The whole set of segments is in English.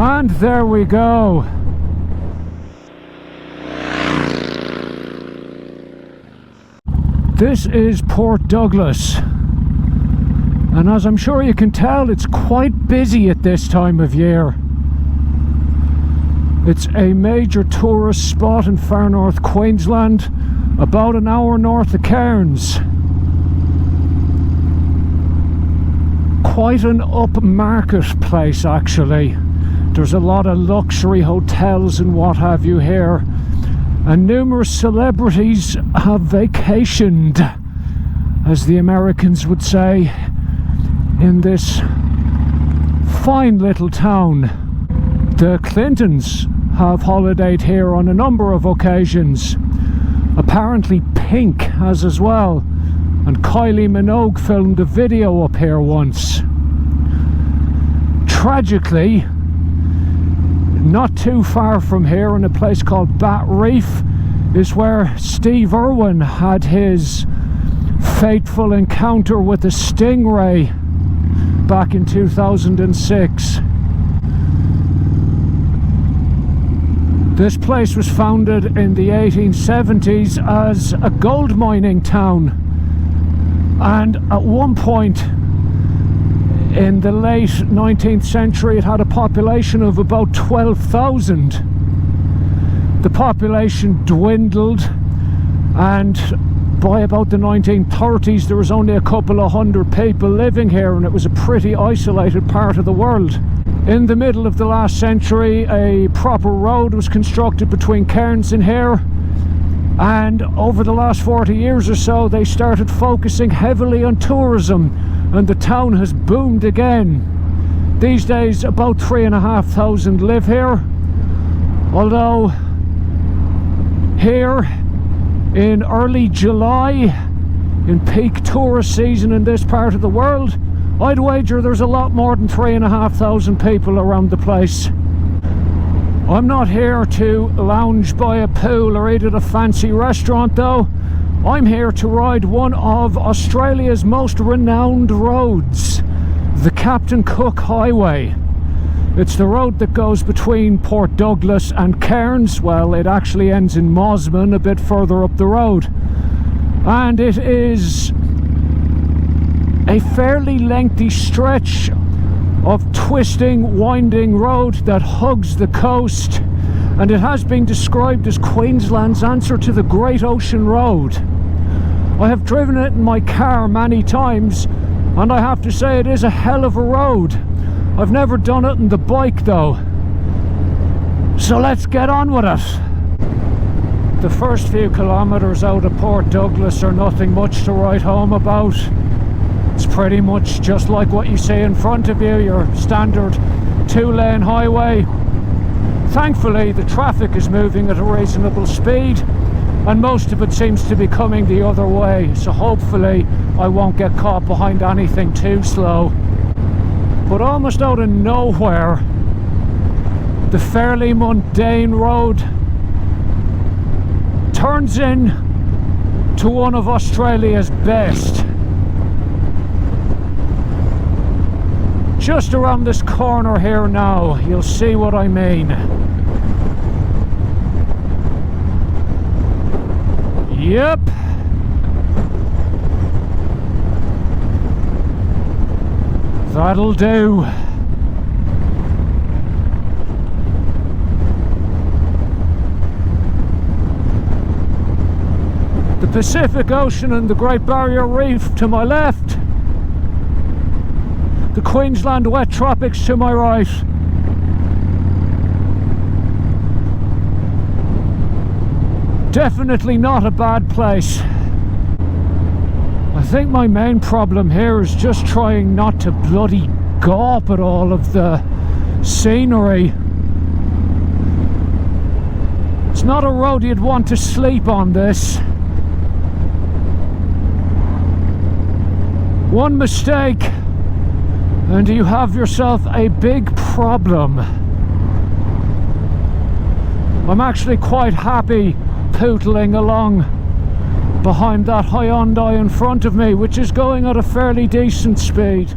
And there we go. This is Port Douglas. And as I'm sure you can tell, it's quite busy at this time of year. It's a major tourist spot in far north Queensland, about an hour north of Cairns. Quite an upmarket place actually. There's a lot of luxury hotels and what have you here, and numerous celebrities have vacationed, as the Americans would say, in this fine little town. The Clintons have holidayed here on a number of occasions. Apparently Pink has as well, and Kylie Minogue filmed a video up here once. Tragically, not too far from here, in a place called Bat Reef, is where Steve Irwin had his fateful encounter with a stingray back in 2006. This place was founded in the 1870s as a gold mining town, and at one point in the late 19th century it had a population of about 12,000. The population dwindled, and by about the 1930s there was only a couple of hundred people living here, and it was a pretty isolated part of the world. In the middle of the last century, a proper road was constructed between Cairns and here, and over the last 40 years or so they started focusing heavily on tourism, and the town has boomed again. These days about 3,500 live here, although here in early July, in peak tourist season in this part of the world, I'd wager there's a lot more than 3,500 people around the place. I'm not here to lounge by a pool or eat at a fancy restaurant though. I'm here to ride one of Australia's most renowned roads, the Captain Cook Highway. It's the road that goes between Port Douglas and Cairns. Well, it actually ends in Mosman, a bit further up the road. And it is a fairly lengthy stretch of twisting, winding road that hugs the coast, and it has been described as Queensland's answer to the Great Ocean Road. I have driven it in my car many times, and I have to say it is a hell of a road. I've never done it on the bike though, so let's get on with it. The first few kilometres out of Port Douglas are nothing much to write home about. It's pretty much just like what you see in front of you, your standard 2-lane highway. Thankfully the traffic is moving at a reasonable speed, and most of it seems to be coming the other way, so hopefully I won't get caught behind anything too slow. But almost out of nowhere, the fairly mundane road turns in to one of Australia's best. Just around this corner here now, you'll see what I mean. Yep. That'll do. The Pacific Ocean and the Great Barrier Reef to my left. The Queensland wet tropics to my right. Definitely not a bad place. I think my main problem here is just trying not to bloody gawp at all of the scenery. It's not a road you'd want to sleep on, this. One mistake and you have yourself a big problem. I'm actually quite happy pootling along behind that Hyundai in front of me, which is going at a fairly decent speed.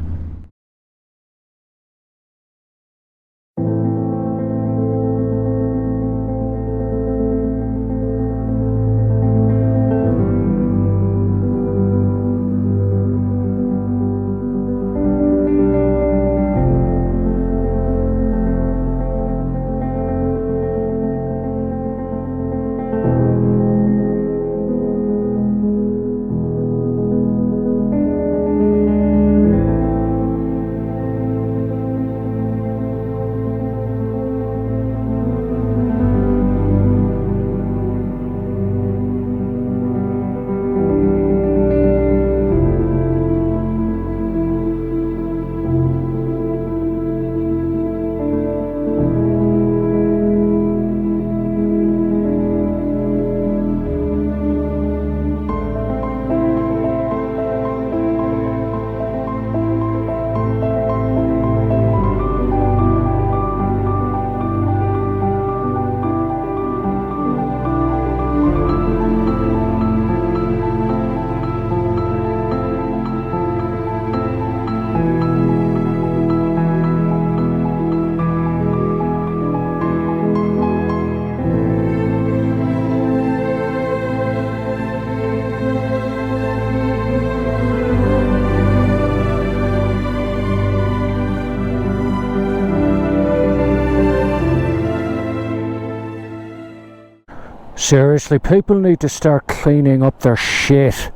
Seriously, people need to start cleaning up their shit.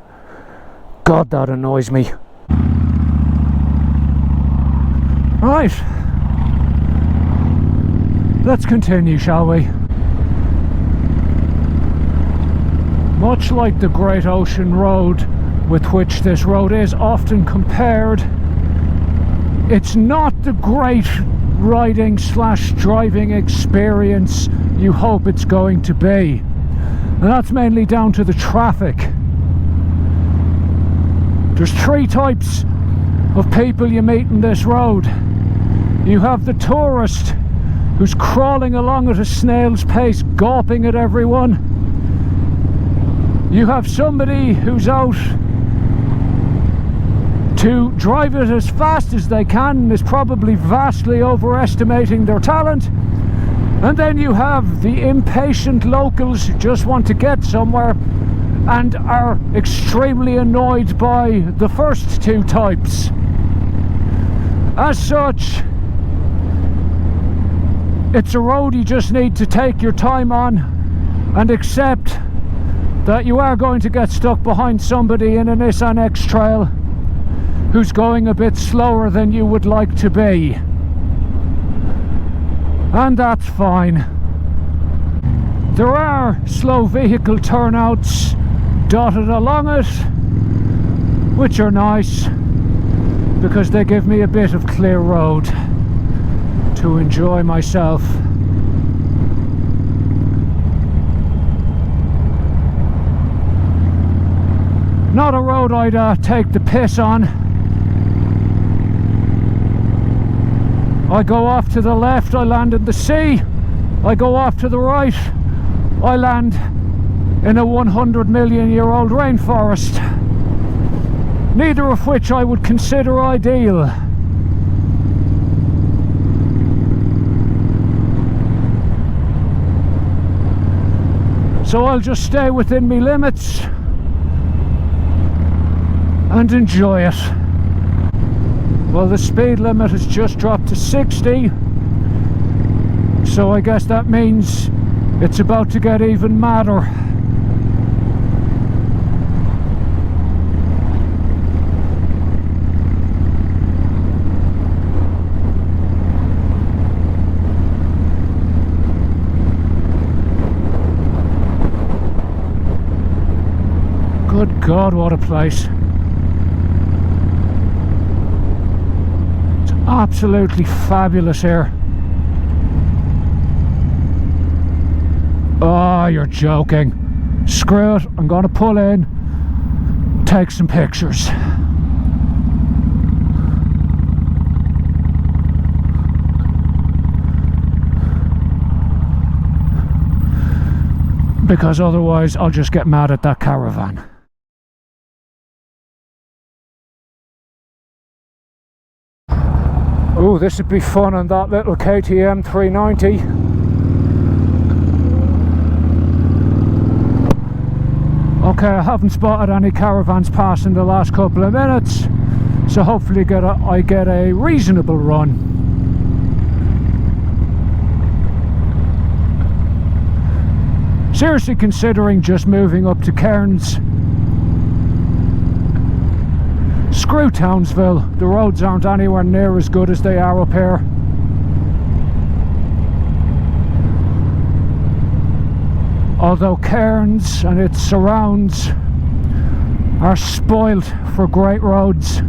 God, that annoys me. Right. Let's continue, shall we? Much like the Great Ocean Road, with which this road is often compared, it's not the great riding / driving experience you hope it's going to be. And that's mainly down to the traffic. There's 3 types of people you meet in this road. You have the tourist who's crawling along at a snail's pace, gawping at everyone. You have somebody who's out to drive it as fast as they can and is probably vastly overestimating their talent. And then you have the impatient locals who just want to get somewhere and are extremely annoyed by the first 2 types. As such, it's a road you just need to take your time on and accept that you are going to get stuck behind somebody in a Nissan X-Trail who's going a bit slower than you would like to be. And that's fine. There are slow vehicle turnouts dotted along it, which are nice because they give me a bit of clear road to enjoy myself. Not a road I'd take the piss on. I go off to the left, I land in the sea. I go off to the right, I land in a 100 million year old rainforest. Neither of which I would consider ideal. So I'll just stay within me limits and enjoy it. Well, the speed limit has just dropped to 60, so I guess that means it's about to get even madder. Good God, what a place. Absolutely fabulous here. Oh, you're joking. Screw it, I'm gonna pull in, take some pictures. Because otherwise I'll just get mad at that caravan. Oh, this would be fun on that little KTM 390. Okay, I haven't spotted any caravans passing the last couple of minutes, so hopefully I get a reasonable run. Seriously considering just moving up to Cairns. Screw Townsville, the roads aren't anywhere near as good as they are up here. Although Cairns and its surrounds are spoilt for great roads.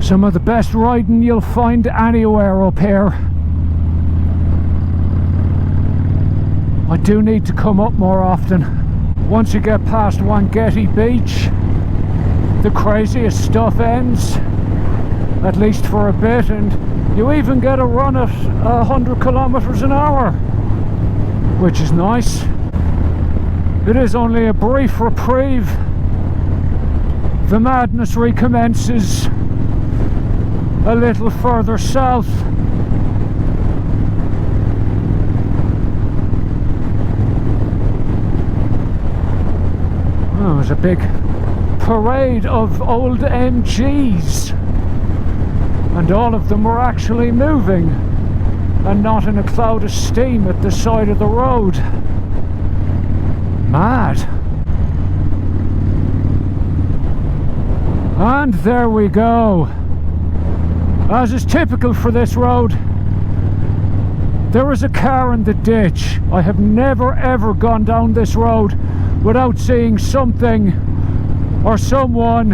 Some of the best riding you'll find anywhere up here. I do need to come up more often. Once you get past Wangetti Beach, the craziest stuff ends, at least for a bit, and you even get a run at 100 kilometers an hour, which is nice. It is only a brief reprieve. The madness recommences a little further south. Oh, there's a big parade of old MGs, and all of them were actually moving and not in a cloud of steam at the side of the road. Mad. And there we go. As is typical for this road, there is a car in the ditch. I have never ever gone down this road without seeing something or someone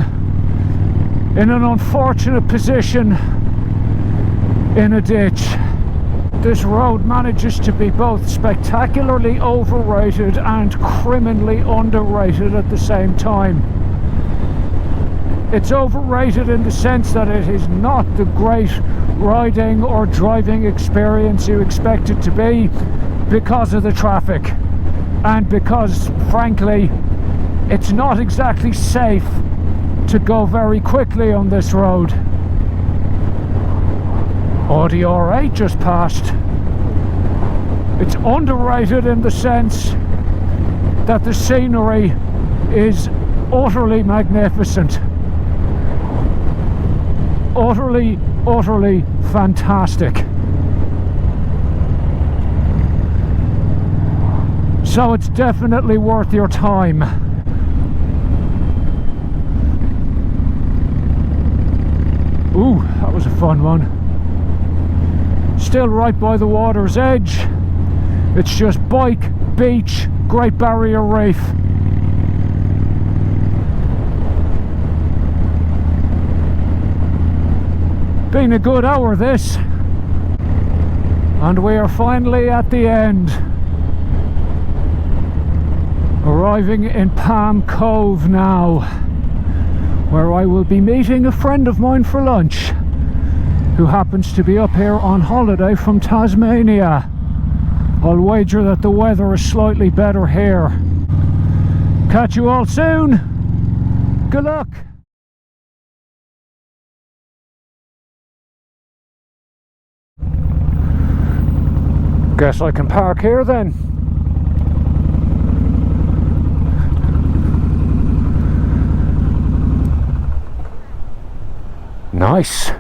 in an unfortunate position in a ditch. This road manages to be both spectacularly overrated and criminally underrated at the same time. It's overrated in the sense that it is not the great riding or driving experience you expect it to be because of the traffic, and because, frankly, it's not exactly safe to go very quickly on this road. Audi R8 just passed. It's underrated in the sense that the scenery is utterly magnificent. Utterly, utterly fantastic. So it's definitely worth your time. Ooh, that was a fun one. Still right by the water's edge. It's just bike, beach, Great Barrier Reef. Been a good hour this, and we are finally at the end, arriving in Palm Cove now, where I will be meeting a friend of mine for lunch who happens to be up here on holiday from Tasmania. I'll wager that the weather is slightly better here. Catch you all soon. Good luck. Guess I can park here then. Nice.